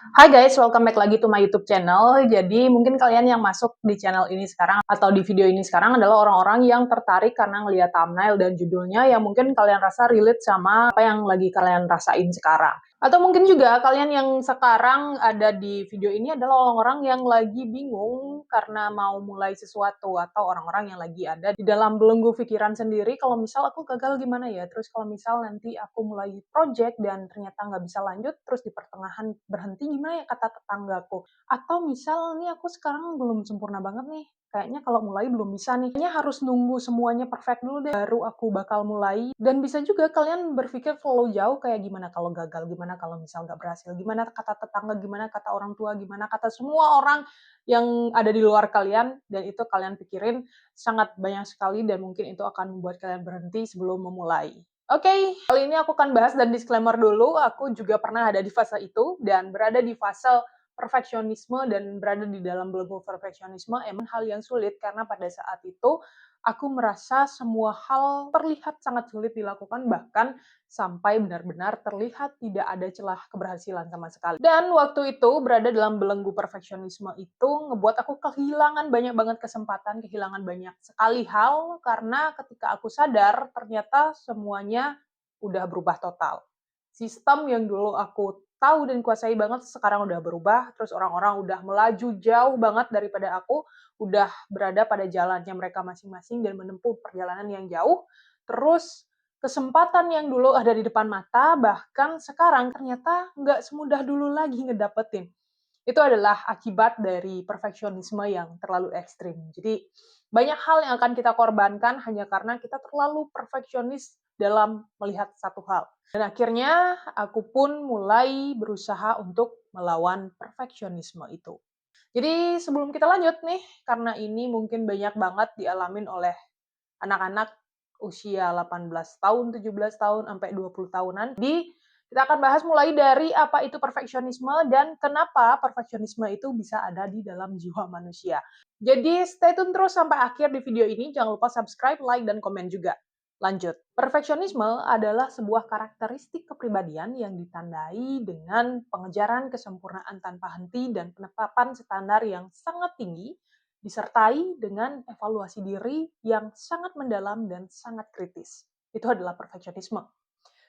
Hai guys, welcome back lagi to my YouTube channel. Jadi mungkin kalian yang masuk di channel ini sekarang atau di video ini sekarang adalah orang-orang yang tertarik karena ngelihat thumbnail dan judulnya yang mungkin kalian rasa relate sama apa yang lagi kalian rasain sekarang. Atau mungkin juga kalian yang sekarang ada di video ini adalah orang-orang yang lagi bingung karena mau mulai sesuatu atau orang-orang yang lagi ada di dalam belenggu pikiran sendiri kalau misal aku gagal gimana ya, terus kalau misal nanti aku mulai project dan ternyata nggak bisa lanjut, terus di pertengahan berhenti gimana ya kata tetanggaku. Atau misal nih aku sekarang belum sempurna banget nih, kayaknya kalau mulai belum bisa nih. Kayaknya harus nunggu semuanya perfect dulu deh, baru aku bakal mulai. Dan bisa juga kalian berpikir terlalu jauh kayak gimana kalau gagal, gimana kalau misal nggak berhasil, gimana kata tetangga, gimana kata orang tua, gimana kata semua orang yang ada di luar kalian, dan itu kalian pikirin sangat banyak sekali dan mungkin itu akan membuat kalian berhenti sebelum memulai. Oke, kali ini aku akan bahas dan disclaimer dulu, aku juga pernah ada di fase itu dan berada di fase perfeksionisme dan berada di dalam belenggu perfeksionisme emang hal yang sulit karena pada saat itu aku merasa semua hal terlihat sangat sulit dilakukan bahkan sampai benar-benar terlihat tidak ada celah keberhasilan sama sekali. Dan waktu itu berada dalam belenggu perfeksionisme itu ngebuat aku kehilangan banyak banget kesempatan, kehilangan banyak sekali hal karena ketika aku sadar ternyata semuanya udah berubah total. Sistem yang dulu aku tahu dan kuasai banget sekarang udah berubah, terus orang-orang udah melaju jauh banget daripada aku, udah berada pada jalannya mereka masing-masing dan menempuh perjalanan yang jauh. Terus kesempatan yang dulu ada di depan mata, bahkan sekarang ternyata nggak semudah dulu lagi ngedapetin. Itu adalah akibat dari perfeksionisme yang terlalu ekstrim. Jadi banyak hal yang akan kita korbankan hanya karena kita terlalu perfeksionis dalam melihat satu hal. Dan akhirnya aku pun mulai berusaha untuk melawan perfeksionisme itu. Jadi sebelum kita lanjut nih, karena ini mungkin banyak banget dialamin oleh anak-anak usia 18 tahun, 17 tahun, sampai 20 tahunan. Jadi kita akan bahas mulai dari apa itu perfeksionisme dan kenapa perfeksionisme itu bisa ada di dalam jiwa manusia. Jadi stay tune terus sampai akhir di video ini. Jangan lupa subscribe, like, dan komen juga. Lanjut. Perfeksionisme adalah sebuah karakteristik kepribadian yang ditandai dengan pengejaran kesempurnaan tanpa henti dan penetapan standar yang sangat tinggi, disertai dengan evaluasi diri yang sangat mendalam dan sangat kritis. Itu adalah perfeksionisme.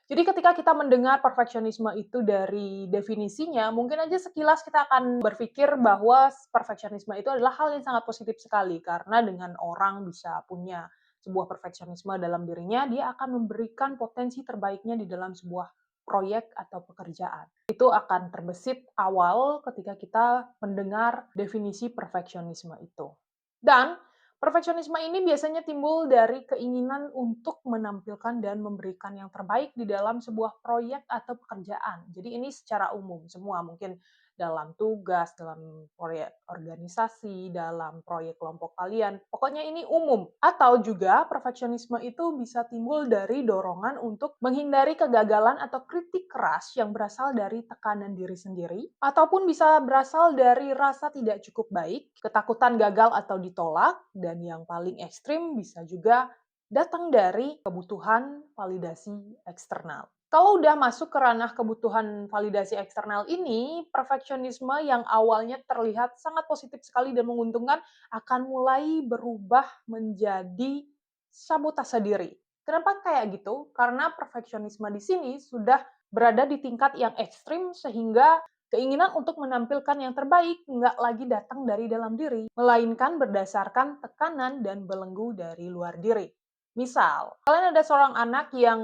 Jadi ketika kita mendengar perfeksionisme itu dari definisinya, mungkin aja sekilas kita akan berpikir bahwa perfeksionisme itu adalah hal yang sangat positif sekali, karena dengan orang bisa punya sebuah perfeksionisme dalam dirinya, dia akan memberikan potensi terbaiknya di dalam sebuah proyek atau pekerjaan. Itu akan terbesit awal ketika kita mendengar definisi perfeksionisme itu. Dan perfeksionisme ini biasanya timbul dari keinginan untuk menampilkan dan memberikan yang terbaik di dalam sebuah proyek atau pekerjaan. Jadi ini secara umum, semua mungkin dalam tugas, dalam proyek organisasi, dalam proyek kelompok kalian. Pokoknya ini umum. Atau juga perfeksionisme itu bisa timbul dari dorongan untuk menghindari kegagalan atau kritik keras yang berasal dari tekanan diri sendiri, ataupun bisa berasal dari rasa tidak cukup baik, ketakutan gagal atau ditolak, dan yang paling ekstrim bisa juga datang dari kebutuhan validasi eksternal. Kalau udah masuk ke ranah kebutuhan validasi eksternal ini, perfeksionisme yang awalnya terlihat sangat positif sekali dan menguntungkan akan mulai berubah menjadi sabotase diri. Kenapa kayak gitu? Karena perfeksionisme di sini sudah berada di tingkat yang ekstrim sehingga keinginan untuk menampilkan yang terbaik nggak lagi datang dari dalam diri, melainkan berdasarkan tekanan dan belenggu dari luar diri. Misal, kalian ada seorang anak yang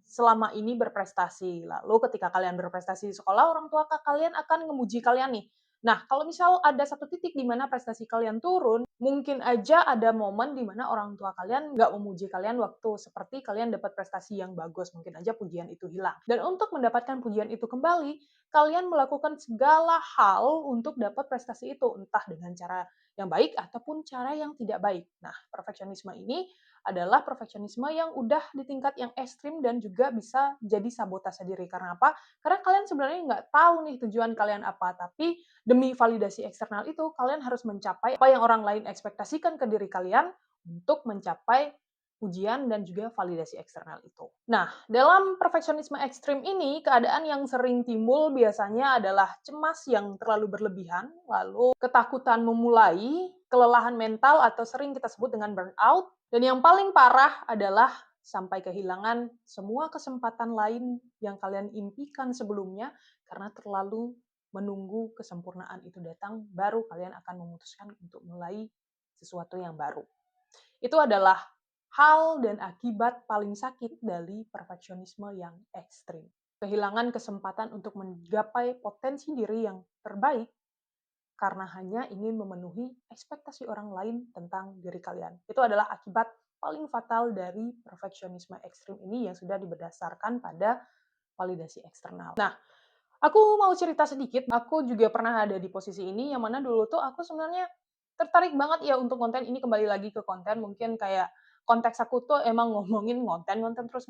selama ini berprestasi, lalu ketika kalian berprestasi di sekolah, orang tua kalian akan memuji kalian nih. Nah, kalau misal ada satu titik di mana prestasi kalian turun, mungkin aja ada momen di mana orang tua kalian nggak memuji kalian waktu seperti kalian dapat prestasi yang bagus, mungkin aja pujian itu hilang. Dan untuk mendapatkan pujian itu kembali, kalian melakukan segala hal untuk dapat prestasi itu, entah dengan cara yang baik ataupun cara yang tidak baik. Nah, perfeksionisme ini adalah perfeksionisme yang udah di tingkat yang ekstrim dan juga bisa jadi sabotase diri. Karena apa? Karena kalian sebenarnya nggak tahu nih tujuan kalian apa, tapi demi validasi eksternal itu, kalian harus mencapai apa yang orang lain ekspektasikan ke diri kalian untuk mencapai ujian dan juga validasi eksternal itu. Nah, dalam perfeksionisme ekstrim ini, keadaan yang sering timbul biasanya adalah cemas yang terlalu berlebihan, lalu ketakutan memulai, kelelahan mental atau sering kita sebut dengan burnout, dan yang paling parah adalah sampai kehilangan semua kesempatan lain yang kalian impikan sebelumnya karena terlalu menunggu kesempurnaan itu datang, baru kalian akan memutuskan untuk mulai sesuatu yang baru. Itu adalah hal dan akibat paling sakit dari perfeksionisme yang ekstrim. Kehilangan kesempatan untuk menggapai potensi diri yang terbaik karena hanya ingin memenuhi ekspektasi orang lain tentang diri kalian. Itu adalah akibat paling fatal dari perfeksionisme ekstrim ini yang sudah berdasarkan pada validasi eksternal. Nah, aku mau cerita sedikit, aku juga pernah ada di posisi ini, yang mana dulu tuh aku sebenarnya tertarik banget ya untuk konten ini, kembali lagi ke konten, mungkin kayak konteks aku tuh emang ngomongin ngonten terus,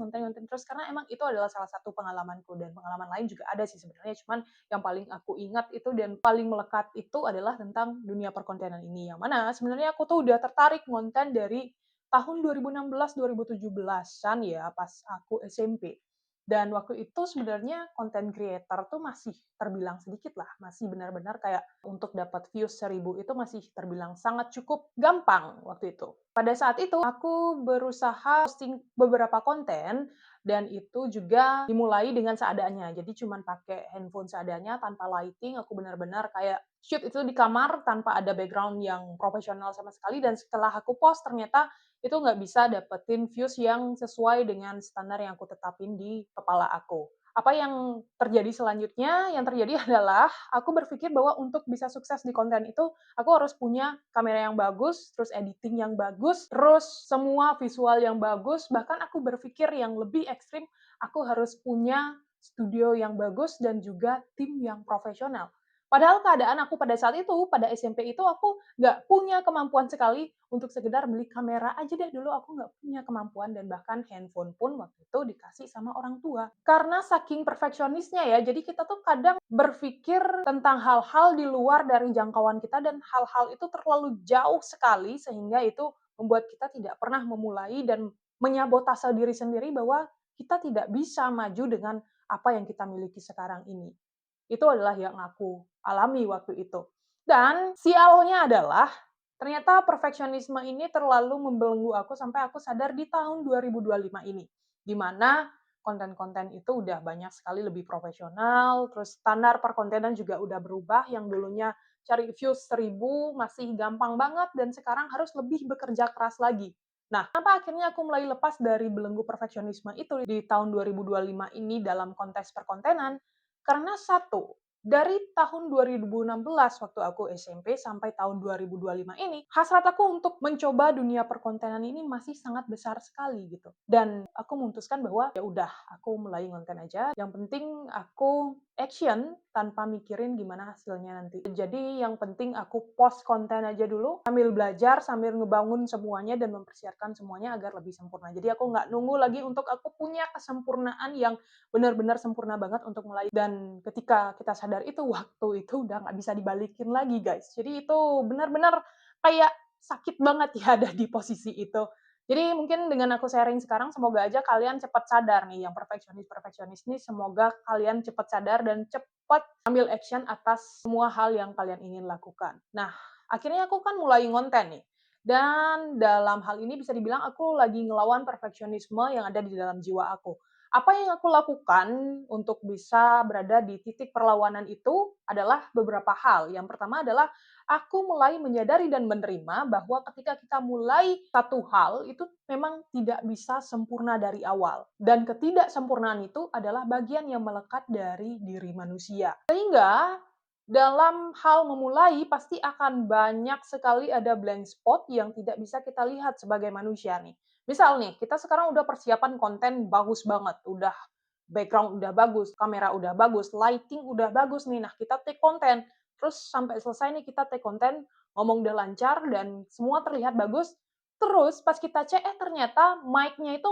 karena emang itu adalah salah satu pengalamanku, dan pengalaman lain juga ada sih sebenarnya, cuman yang paling aku ingat itu dan paling melekat itu adalah tentang dunia perkontenan ini, yang mana sebenarnya aku tuh udah tertarik konten dari tahun 2016-2017-an ya, pas aku SMP. Dan waktu itu sebenarnya content creator tuh masih terbilang sedikit lah, masih benar-benar kayak untuk dapat views 1000 itu masih terbilang sangat cukup gampang waktu itu. Pada saat itu aku berusaha posting beberapa konten dan itu juga dimulai dengan seadanya. Jadi cuman pakai handphone seadanya tanpa lighting, aku benar-benar kayak shoot itu di kamar tanpa ada background yang profesional sama sekali, dan setelah aku post ternyata itu nggak bisa dapetin views yang sesuai dengan standar yang aku tetapin di kepala aku. Apa yang terjadi selanjutnya? Yang terjadi adalah aku berpikir bahwa untuk bisa sukses di konten itu, aku harus punya kamera yang bagus, terus editing yang bagus, terus semua visual yang bagus, bahkan aku berpikir yang lebih ekstrim, aku harus punya studio yang bagus dan juga tim yang profesional. Padahal keadaan aku pada saat itu, pada SMP itu aku nggak punya kemampuan sekali untuk sekedar beli kamera aja deh, dulu aku nggak punya kemampuan, dan bahkan handphone pun waktu itu dikasih sama orang tua. Karena saking perfeksionisnya ya, jadi kita tuh kadang berpikir tentang hal-hal di luar dari jangkauan kita, dan hal-hal itu terlalu jauh sekali sehingga itu membuat kita tidak pernah memulai dan menyabotase diri sendiri bahwa kita tidak bisa maju dengan apa yang kita miliki sekarang ini. Itu adalah yang aku alami waktu itu. Dan sialnya adalah ternyata perfeksionisme ini terlalu membelenggu aku sampai aku sadar di tahun 2025 ini, di mana konten-konten itu udah banyak sekali lebih profesional, terus standar perkontenan juga udah berubah, yang dulunya cari views 1000 masih gampang banget, dan sekarang harus lebih bekerja keras lagi. Nah, kenapa akhirnya aku mulai lepas dari belenggu perfeksionisme itu di tahun 2025 ini dalam konteks perkontenan? Karena satu, dari tahun 2016 waktu aku SMP sampai tahun 2025 ini, hasrat aku untuk mencoba dunia perkontenan ini masih sangat besar sekali gitu. Dan aku memutuskan bahwa ya udah, aku mulai konten aja. Yang penting aku action tanpa mikirin gimana hasilnya nanti. Jadi yang penting aku post konten aja dulu, sambil belajar, sambil ngebangun semuanya dan mempersiapkan semuanya agar lebih sempurna. Jadi aku nggak nunggu lagi untuk aku punya kesempurnaan yang benar-benar sempurna banget untuk mulai, dan ketika kita sadar itu, waktu itu udah nggak bisa dibalikin lagi guys. Jadi itu benar-benar kayak sakit banget ya ada di posisi itu. Jadi mungkin dengan aku sharing sekarang, semoga aja kalian cepat sadar nih, yang perfeksionis-perfeksionis nih, semoga kalian cepat sadar dan cepat ambil action atas semua hal yang kalian ingin lakukan. Nah, akhirnya aku kan mulai ngonten nih. Dan dalam hal ini bisa dibilang aku lagi ngelawan perfeksionisme yang ada di dalam jiwa aku. Apa yang aku lakukan untuk bisa berada di titik perlawanan itu adalah beberapa hal. Yang pertama adalah aku mulai menyadari dan menerima bahwa ketika kita mulai satu hal itu memang tidak bisa sempurna dari awal. Dan ketidaksempurnaan itu adalah bagian yang melekat dari diri manusia. Sehingga dalam hal memulai pasti akan banyak sekali ada blank spot yang tidak bisa kita lihat sebagai manusia nih. Misal nih, kita sekarang udah persiapan konten bagus banget, udah background udah bagus, kamera udah bagus, lighting udah bagus nih. Nah, kita take konten, terus sampai selesai nih kita take konten, ngomong udah lancar dan semua terlihat bagus. Terus pas kita cek, ternyata mic-nya itu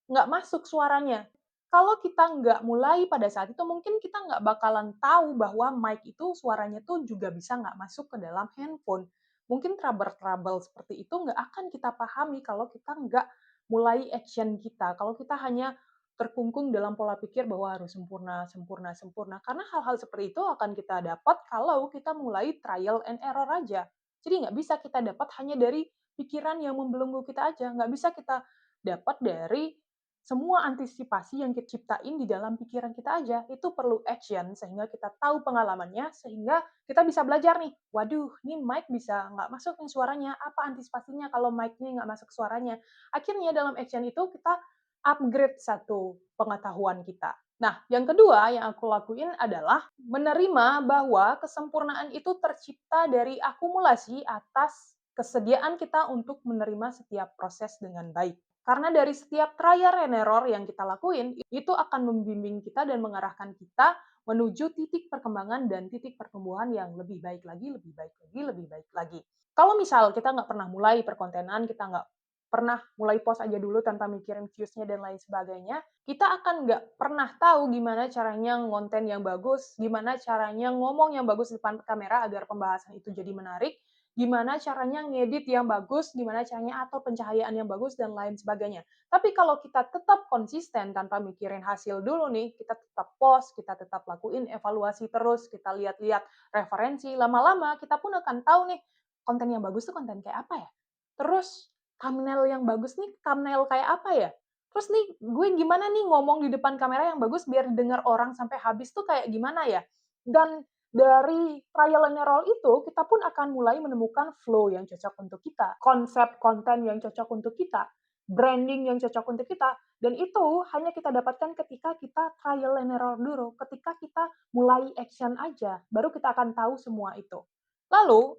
nggak masuk suaranya. Kalau kita nggak mulai pada saat itu, mungkin kita nggak bakalan tahu bahwa mic itu suaranya tuh juga bisa nggak masuk ke dalam handphone. Mungkin trouble-trouble seperti itu nggak akan kita pahami kalau kita nggak mulai action kita. Kalau kita hanya terkungkung dalam pola pikir bahwa harus sempurna, sempurna, sempurna. Karena hal-hal seperti itu akan kita dapat kalau kita mulai trial and error aja. Jadi nggak bisa kita dapat hanya dari pikiran yang membelenggu kita aja. Nggak bisa kita dapat dari semua antisipasi yang kita ciptain di dalam pikiran kita aja. Itu perlu action, sehingga kita tahu pengalamannya, sehingga kita bisa belajar nih. Waduh, nih mic bisa nggak masuk nih suaranya. Apa antisipasinya kalau mic-nya nggak masuk suaranya? Akhirnya dalam action itu kita upgrade satu pengetahuan kita. Nah, yang kedua yang aku lakuin adalah menerima bahwa kesempurnaan itu tercipta dari akumulasi atas kesediaan kita untuk menerima setiap proses dengan baik. Karena dari setiap trial and error yang kita lakuin, itu akan membimbing kita dan mengarahkan kita menuju titik perkembangan dan titik pertumbuhan yang lebih baik lagi, lebih baik lagi, lebih baik lagi. Kalau misal kita nggak pernah mulai perkontenan, kita nggak pernah mulai post aja dulu tanpa mikirin views-nya dan lain sebagainya, kita akan nggak pernah tahu gimana caranya ngonten yang bagus, gimana caranya ngomong yang bagus di depan kamera agar pembahasan itu jadi menarik, gimana caranya ngedit yang bagus, gimana caranya atur pencahayaan yang bagus, dan lain sebagainya. Tapi kalau kita tetap konsisten tanpa mikirin hasil dulu nih, kita tetap post, kita tetap lakuin evaluasi terus, kita lihat-lihat referensi, lama-lama kita pun akan tahu nih, konten yang bagus tuh konten kayak apa ya? Terus thumbnail yang bagus nih, thumbnail kayak apa ya? Terus nih, gue gimana nih ngomong di depan kamera yang bagus biar didengar orang sampai habis tuh kayak gimana ya? Dan dari trial and error itu, kita pun akan mulai menemukan flow yang cocok untuk kita, konsep konten yang cocok untuk kita, branding yang cocok untuk kita, dan itu hanya kita dapatkan ketika kita trial and error dulu, ketika kita mulai action aja, baru kita akan tahu semua itu. Lalu,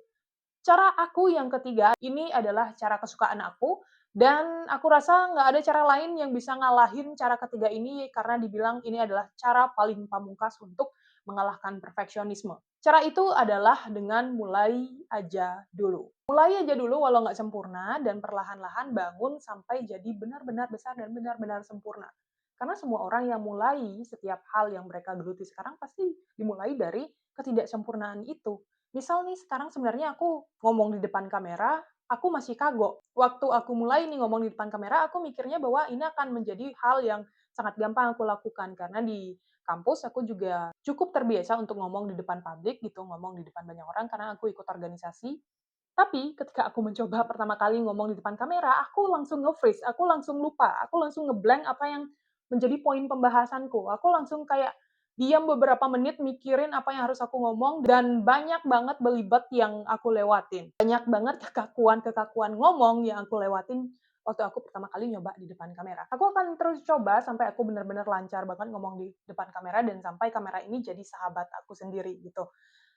cara aku yang ketiga, ini adalah cara kesukaan aku, dan aku rasa nggak ada cara lain yang bisa ngalahin cara ketiga ini, karena dibilang ini adalah cara paling pamungkas untuk mengalahkan perfeksionisme. Cara itu adalah dengan mulai aja dulu. Mulai aja dulu walau nggak sempurna, dan perlahan-lahan bangun sampai jadi benar-benar besar dan benar-benar sempurna. Karena semua orang yang mulai setiap hal yang mereka geluti sekarang pasti dimulai dari ketidaksempurnaan itu. Misal nih sekarang sebenarnya aku ngomong di depan kamera, aku masih kagok. Waktu aku mulai nih ngomong di depan kamera, aku mikirnya bahwa ini akan menjadi hal yang sangat gampang aku lakukan, karena di kampus aku juga cukup terbiasa untuk ngomong di depan publik gitu, ngomong di depan banyak orang karena aku ikut organisasi. Tapi ketika aku mencoba pertama kali ngomong di depan kamera, aku langsung nge-freeze, aku langsung lupa, aku langsung ngeblank apa yang menjadi poin pembahasanku. Aku langsung kayak diam beberapa menit mikirin apa yang harus aku ngomong, dan banyak banget belibet yang aku lewatin. Banyak banget kekakuan-kekakuan ngomong yang aku lewatin waktu aku pertama kali nyoba di depan kamera. Aku akan terus coba sampai aku benar-benar lancar banget ngomong di depan kamera, dan sampai kamera ini jadi sahabat aku sendiri gitu.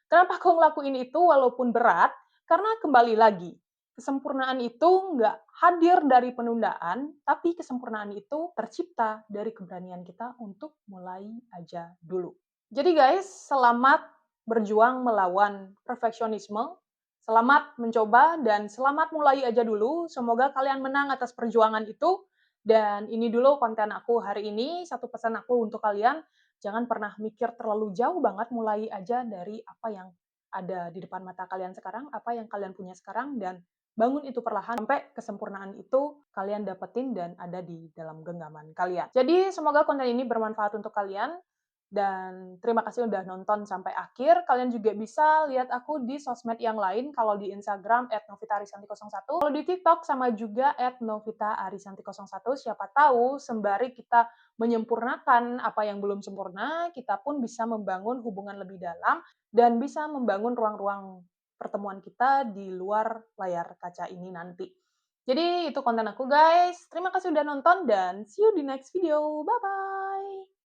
Kenapa aku ngelakuin itu walaupun berat? Karena kembali lagi, kesempurnaan itu nggak hadir dari penundaan, tapi kesempurnaan itu tercipta dari keberanian kita untuk mulai aja dulu. Jadi guys, selamat berjuang melawan perfeksionisme, selamat mencoba, dan selamat mulai aja dulu. Semoga kalian menang atas perjuangan itu. Dan ini dulu konten aku hari ini. Satu pesan aku untuk kalian, jangan pernah mikir terlalu jauh banget, mulai aja dari apa yang ada di depan mata kalian sekarang, apa yang kalian punya sekarang, dan bangun itu perlahan sampai kesempurnaan itu kalian dapetin dan ada di dalam genggaman kalian. Jadi semoga konten ini bermanfaat untuk kalian, dan terima kasih udah nonton sampai akhir. Kalian juga bisa lihat aku di sosmed yang lain, kalau di Instagram @novitaarisanti01, kalau di TikTok sama juga @novitaarisanti01. Siapa tahu sembari kita menyempurnakan apa yang belum sempurna, kita pun bisa membangun hubungan lebih dalam dan bisa membangun ruang-ruang pertemuan kita di luar layar kaca ini nanti. Jadi itu konten aku guys. Terima kasih udah nonton dan see you di next video. Bye-bye!